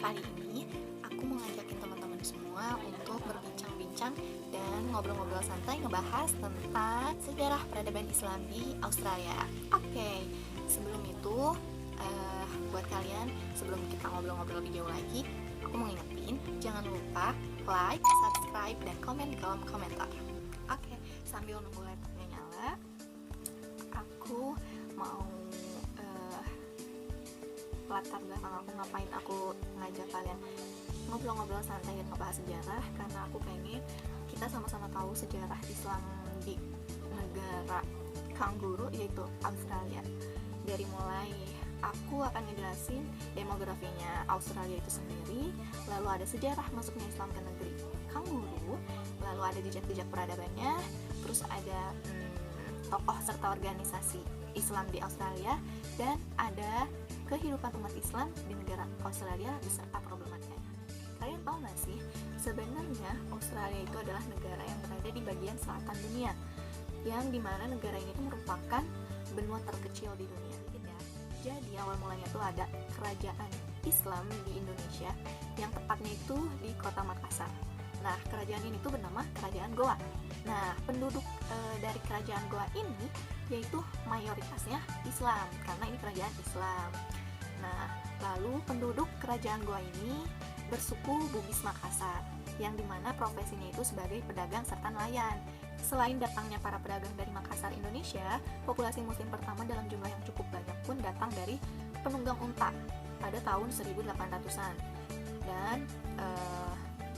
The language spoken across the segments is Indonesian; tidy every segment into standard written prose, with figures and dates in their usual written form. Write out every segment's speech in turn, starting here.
Kali ini aku mau ngajakin teman-teman semua untuk berbincang-bincang dan ngobrol-ngobrol santai ngebahas tentang sejarah peradaban Islam di Australia. Oke, sebelum itu buat kalian, sebelum kita ngobrol-ngobrol lebih jauh lagi, aku mau ngingetin jangan lupa like, subscribe, dan komen di kolom komentar. Oke, sambil nunggu laptopnya nyala, aku mau latar belakang aku ngapain aku ngajak kalian ngobrol-ngobrol santai dan ngebahas sejarah, karena aku pengen kita sama-sama tahu sejarah Islam di negara kanguru, yaitu Australia. Dari mulai aku akan ngejelasin demografinya Australia itu sendiri, lalu ada sejarah masuknya Islam ke negeri kanguru, lalu ada jejak-jejak peradabannya, terus ada tokoh serta organisasi Islam di Australia, dan ada kehidupan umat Islam di negara Australia beserta problematikanya. Kalian tahu nggak sih, sebenarnya Australia itu adalah negara yang berada di bagian selatan dunia, yang dimana negara ini merupakan benua terkecil di dunia. Jadi awal mulanya itu ada kerajaan Islam di Indonesia, yang tepatnya itu di kota Makassar. Nah, kerajaan ini tuh bernama Kerajaan Goa. Nah, penduduk dari Kerajaan Goa ini yaitu mayoritasnya Islam, karena ini kerajaan Islam. Nah, lalu penduduk Kerajaan Goa ini bersuku Bugis Makassar, yang dimana profesinya itu sebagai pedagang serta nelayan. Selain datangnya para pedagang dari Makassar, Indonesia, populasi muslim pertama dalam jumlah yang cukup banyak pun datang dari penunggang unta pada tahun 1800-an. Dan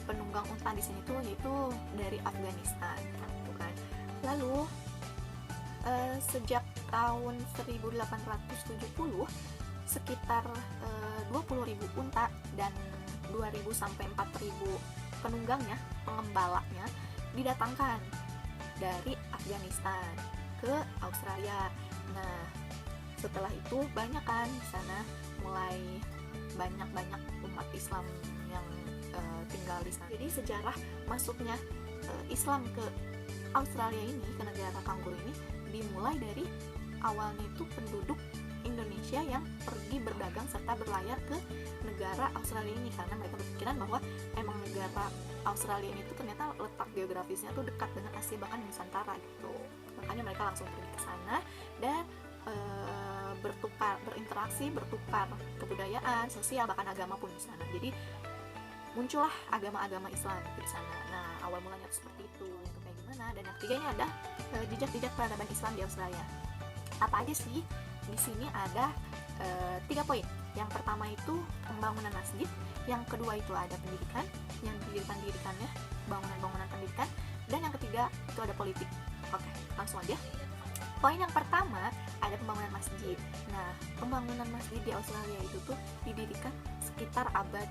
penunggang unta di sini tuh yaitu dari Afghanistan, bukan? Lalu sejak tahun 1870 sekitar 20.000 unta dan 2.000 sampai 4.000 penunggangnya, pengembalanya didatangkan dari Afghanistan ke Australia. Nah, setelah itu banyak kan di sana, mulai banyak umat Islam yang tinggal di sana. Jadi sejarah masuknya Islam ke Australia ini, ke negara kanguru ini, dimulai dari awalnya itu penduduk Indonesia yang pergi berdagang serta berlayar ke negara Australia ini, karena mereka berpikiran bahwa emang negara Australia ini tuh ternyata letak geografisnya tuh dekat dengan Asia, bahkan Nusantara gitu. Makanya mereka langsung pergi ke sana dan berinteraksi, bertukar kebudayaan, sosial, bahkan agama pun di sana. Jadi muncullah agama-agama Islam di sana. Nah, awal mulanya tuh seperti itu. Itu kayak gimana? Dan yang ketiganya ada jejak-jejak peradaban Islam di Australia. Apa aja sih? Di sini ada 3 poin. Yang pertama itu pembangunan masjid, yang kedua itu ada pendidikan, yang pendidikannya bangunan-bangunan pendidikan, dan yang ketiga itu ada politik. Oke, langsung aja. Poin yang pertama ada pembangunan masjid. Nah, pembangunan masjid di Australia itu tuh didirikan sekitar abad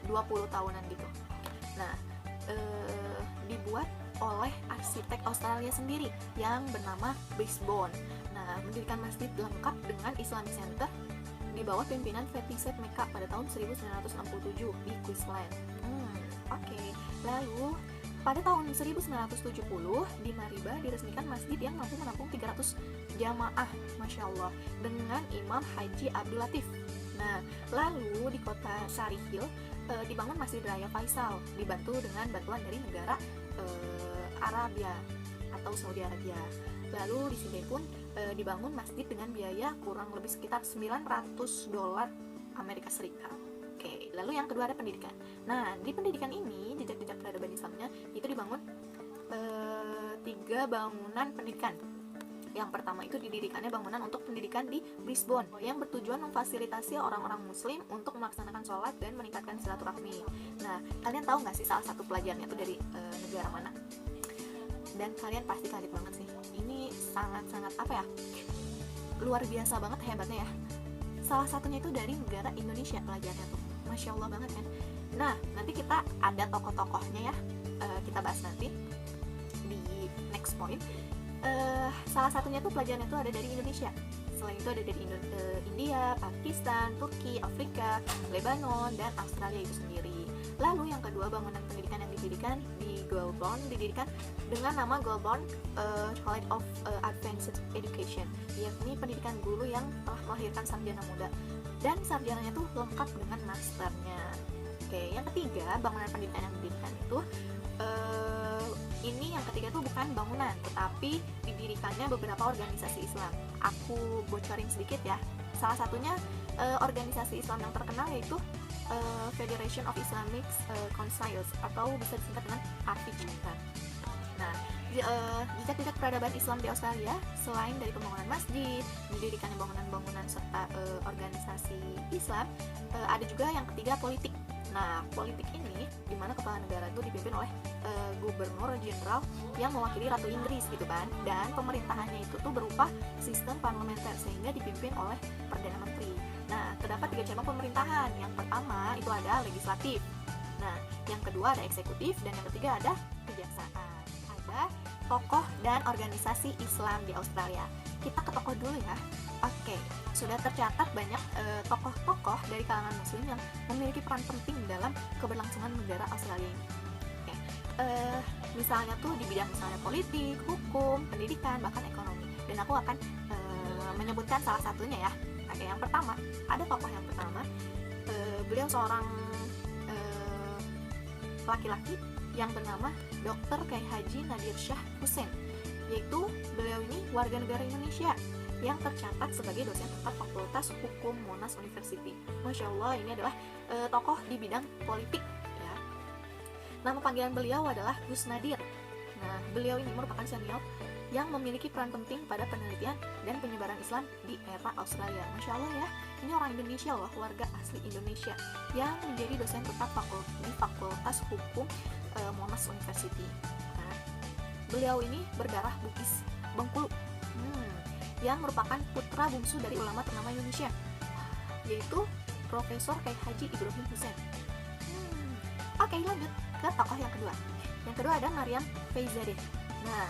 20 tahunan gitu. Nah, dibuat oleh arsitek Australia sendiri yang bernama Brisbane. Nah, mendirikan masjid lengkap dengan Islamic Center di bawah pimpinan Faisal Mecca pada tahun 1967 di Queensland. Oke. Lalu pada tahun 1970 di Mariba diresmikan masjid yang mampu menampung 300 jamaah, Masya Allah, dengan Imam Haji Abdul Latif. Nah, lalu di kota Surry Hill dibangun Masjid Raya Faisal, dibantu dengan bantuan dari negara Arabia atau Saudi Arabia. Lalu di sini pun dibangun masjid dengan biaya kurang lebih sekitar $900 Amerika Serikat. Oke, lalu yang kedua ada pendidikan. Nah, di pendidikan ini jejak-jejak peradaban Islamnya itu dibangun 3 bangunan pendidikan. Yang pertama itu didirikannya bangunan untuk pendidikan di Brisbane yang bertujuan memfasilitasi orang-orang muslim untuk melaksanakan sholat dan meningkatkan silaturahmi. Nah, kalian tahu nggak sih salah satu pelajarnya itu dari negara mana? Dan kalian pasti kaget banget sih. Ini sangat-sangat apa ya? Luar biasa banget hebatnya ya. Salah satunya itu dari negara Indonesia pelajarnya tuh. Masya Allah banget kan. Nah, nanti kita ada tokoh-tokohnya ya. Kita bahas nanti di next point. Salah satunya tuh pelajarannya tuh ada dari Indonesia. Selain itu ada dari India, Pakistan, Turki, Afrika, Lebanon, dan Australia itu sendiri. Lalu yang kedua, bangunan pendidikan yang didirikan di Goulburn didirikan dengan nama Goulburn College of Advanced Education, yakni pendidikan guru yang telah melahirkan sarjana muda. dan sarjananya tuh lengkap dengan masternya. Oke, yang ketiga, bangunan pendidikan yang didirikan itu ini yang ketiga tuh bukan bangunan, tetapi didirikannya beberapa organisasi Islam. Aku bocorin sedikit ya. Salah satunya organisasi Islam yang terkenal yaitu Federation of Islamic Councils, atau bisa disingkat dengan AFIC. Nah, jejak-jejak peradaban Islam di Australia, selain dari pembangunan masjid, mendirikan bangunan-bangunan serta organisasi Islam, ada juga yang ketiga, politik. Nah, politik ini dimana kepala negara itu dipimpin oleh gubernur jenderal yang mewakili Ratu Inggris gitu kan, dan pemerintahannya itu tuh berupa sistem parlementer sehingga dipimpin oleh perdana menteri. Nah, terdapat 3 cabang pemerintahan. Yang pertama itu ada legislatif. Nah, yang kedua ada eksekutif, dan yang ketiga ada kejaksaan. Ada tokoh dan organisasi Islam di Australia. Kita ke tokoh dulu ya. Oke, sudah tercatat banyak tokoh-tokoh dari kalangan muslim yang memiliki peran penting dalam keberlangsungan negara Australia ini. Oke, misalnya tuh di bidang misalnya politik, hukum, pendidikan, bahkan ekonomi. Dan aku akan menyebutkan salah satunya ya. Oke, yang pertama, ada tokoh yang pertama, beliau seorang laki-laki yang bernama Dr. Kiai Haji Nadir Shah Hussein, yaitu beliau ini warga negara Indonesia yang tercatat sebagai dosen tetap Fakultas Hukum Monash University. Masya Allah, ini adalah tokoh di bidang politik ya. Nama panggilan beliau adalah Gus Nadir. Nah, beliau ini merupakan senior yang memiliki peran penting pada penelitian dan penyebaran Islam di era Australia. Masya Allah ya, ini orang Indonesia loh, warga asli Indonesia yang menjadi dosen tetap di Fakultas Hukum Monash University. Nah, beliau ini berdarah Bugis Bengkulu, yang merupakan putra bungsu dari ulama ternama Indonesia, yaitu Profesor Kiai Haji Ibrahim Hussein. Oke, lanjut ke tokoh yang kedua. Yang kedua ada Maryam Faizadeh. Nah,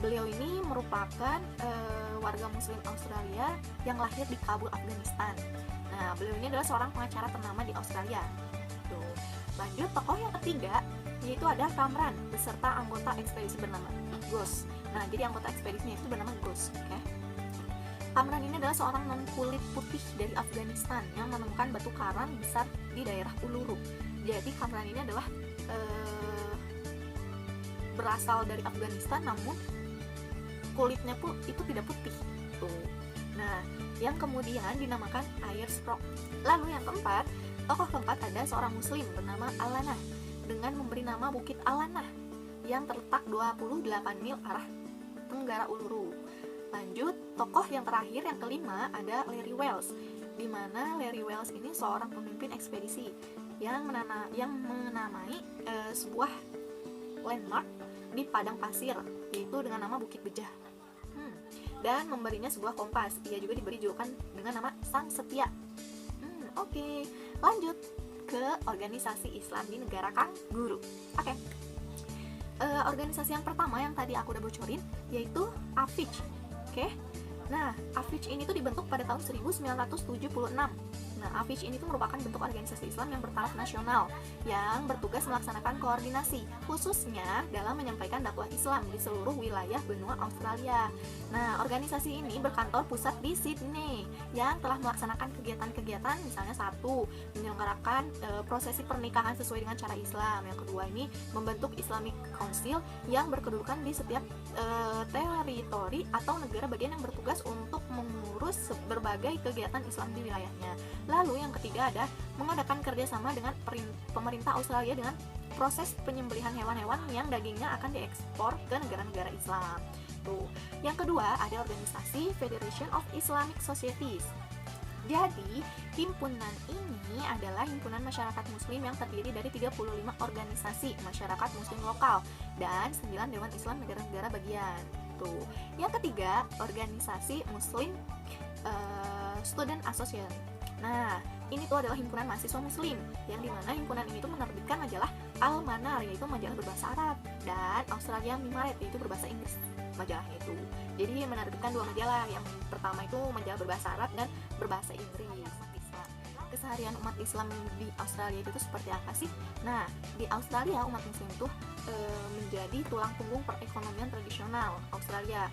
beliau ini merupakan warga muslim Australia yang lahir di Kabul, Afghanistan. Nah, beliau ini adalah seorang pengacara ternama di Australia. Tuh. Lanjut, tokoh yang ketiga yaitu ada Kamran beserta anggota ekspedisi bernama Ghost. Nah, jadi anggota ekspedisinya itu bernama Ghost. Oke. Kamran ini adalah seorang non-kulit putih dari Afghanistan yang menemukan batu karang besar di daerah Uluru. Jadi Kamran ini adalah berasal dari Afghanistan, namun kulitnya pun itu tidak putih. Tuh. Nah, yang kemudian dinamakan Ayers Rock. Lalu yang keempat, tokoh keempat ada seorang muslim bernama Al-Lanah dengan memberi nama Bukit Al-Lanah yang terletak 28 mil arah tenggara Uluru. Lanjut, tokoh yang terakhir yang kelima ada Larry Wells, di mana Larry Wells ini seorang pemimpin ekspedisi yang menamai sebuah landmark di padang pasir, yaitu dengan nama Bukit Bejah, dan memberinya sebuah kompas. Ia juga diberi julukan dengan nama Sang Setia. Oke, lanjut ke organisasi Islam di negara Kangguru. Oke. Organisasi yang pertama yang tadi aku udah bocorin yaitu AFIC. Oke. Nah, AFIC ini tuh dibentuk pada tahun 1976. Nah, AFIC ini tuh merupakan bentuk organisasi Islam yang bertaraf nasional yang bertugas melaksanakan koordinasi khususnya dalam menyampaikan dakwah Islam di seluruh wilayah benua Australia. Nah, organisasi ini berkantor pusat di Sydney yang telah melaksanakan kegiatan-kegiatan, misalnya satu, menyelenggarakan prosesi pernikahan sesuai dengan cara Islam. Yang kedua ini membentuk Islamic Council yang berkedudukan di setiap teritori atau negara bagian yang bertugas untuk mengurus berbagai kegiatan Islam di wilayahnya. Lalu yang ketiga ada mengadakan kerjasama dengan pemerintah Australia dengan proses penyembelihan hewan-hewan yang dagingnya akan diekspor ke negara-negara Islam. Tuh. Yang kedua ada organisasi Federation of Islamic Societies. Jadi, himpunan ini adalah himpunan masyarakat muslim yang terdiri dari 35 organisasi masyarakat muslim lokal dan 9 dewan Islam negara-negara bagian. Tuh. Yang ketiga, organisasi Muslim Student Association. Nah, ini tuh adalah himpunan mahasiswa muslim yang dimana himpunan ini tuh menerbitkan majalah Al-Manar, yaitu majalah berbahasa Arab, dan Australia Mimaret, yaitu berbahasa Inggris majalahnya itu. Jadi menerbitkan dua majalah, yang pertama itu majalah berbahasa Arab dan berbahasa Inggris. Keseharian umat Islam di Australia itu seperti apa sih? Nah, di Australia umat muslim itu menjadi tulang punggung perekonomian tradisional Australia.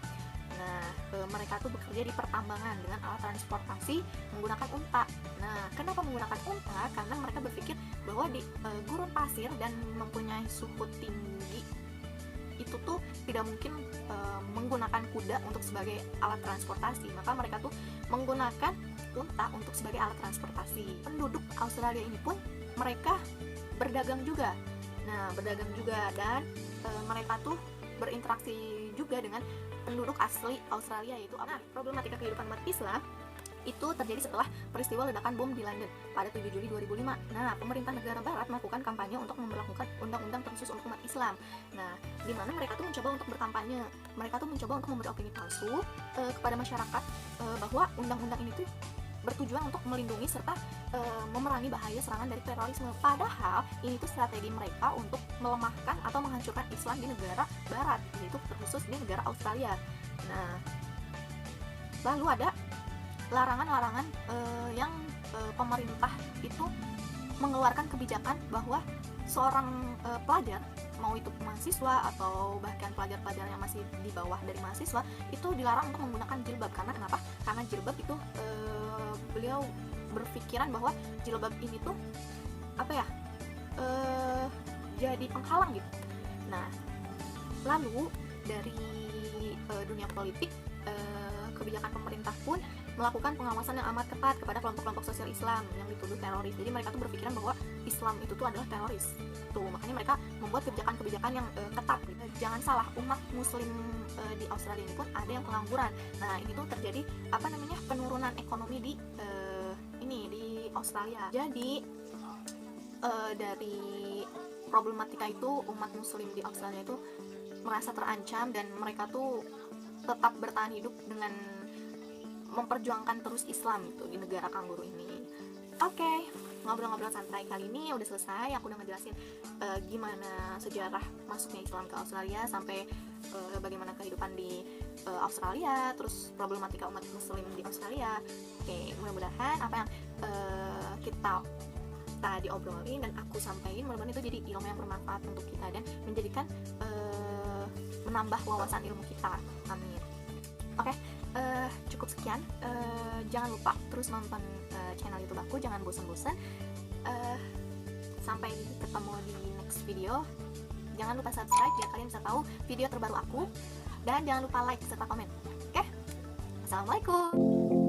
Nah, mereka tuh bekerja di pertambangan dengan alat transportasi menggunakan unta. Nah, kenapa menggunakan unta? Karena mereka berpikir bahwa di gurun pasir dan mempunyai suhu tinggi itu tuh tidak mungkin menggunakan kuda untuk sebagai alat transportasi. Maka mereka tuh menggunakan unta untuk sebagai alat transportasi. Penduduk Australia ini pun mereka berdagang juga. Nah, berdagang juga dan mereka tuh berinteraksi juga dengan penduduk asli Australia, yaitu problematika kehidupan umat Islam itu terjadi setelah peristiwa ledakan bom di London pada 7 Juli 2005. Nah, pemerintah negara barat melakukan kampanye untuk memberlakukan undang-undang khusus untuk umat Islam. Nah, di mana mereka tuh mencoba untuk berkampanye. Mereka tuh mencoba untuk memberi opini palsu kepada masyarakat bahwa undang-undang ini tuh bertujuan untuk melindungi serta memerangi bahaya serangan dari terorisme. Padahal ini tuh strategi mereka untuk melemahkan atau menghancurkan Islam di negara barat, yaitu terkhusus di negara Australia. Nah, lalu ada larangan-larangan yang pemerintah itu mengeluarkan kebijakan bahwa seorang pelajar, mau itu mahasiswa atau bahkan pelajar-pelajar yang masih di bawah dari mahasiswa, itu dilarang untuk menggunakan jilbab. Karena kenapa? Karena jilbab itu beliau berpikiran bahwa jilbab ini tuh jadi penghalang gitu. Nah, lalu dari dunia politik, kebijakan pemerintah pun melakukan pengawasan yang amat ketat kepada kelompok-kelompok sosial Islam yang dituduh teroris. Jadi mereka tuh berpikiran bahwa Islam itu tuh adalah teroris. Tuh, makanya mereka membuat kebijakan-kebijakan yang ketat. Jangan salah, umat muslim di Australia ini pun ada yang pengangguran. Nah, ini tuh terjadi penurunan ekonomi di Australia. Jadi dari problematika itu, umat muslim di Australia itu merasa terancam dan mereka tuh tetap bertahan hidup dengan memperjuangkan terus Islam itu di negara kanguru ini. Oke, ngobrol-ngobrol santai kali ini udah selesai. Aku udah ngejelasin gimana sejarah masuknya Islam ke Australia, sampai bagaimana kehidupan di Australia, terus problematika umat muslim di Australia. Oke, mudah-mudahan apa yang kita tadi obrolin dan aku sampaikan, mudah-mudahan itu jadi ilmu yang bermanfaat untuk kita dan menjadikan menambah wawasan ilmu kita. Amin. Oke, cukup sekian. Jangan lupa terus nonton channel YouTube aku, jangan bosan-bosan. Sampai ketemu di next video. Jangan lupa subscribe biar kalian bisa tahu video terbaru aku, dan jangan lupa like serta komen. Oke, assalamualaikum.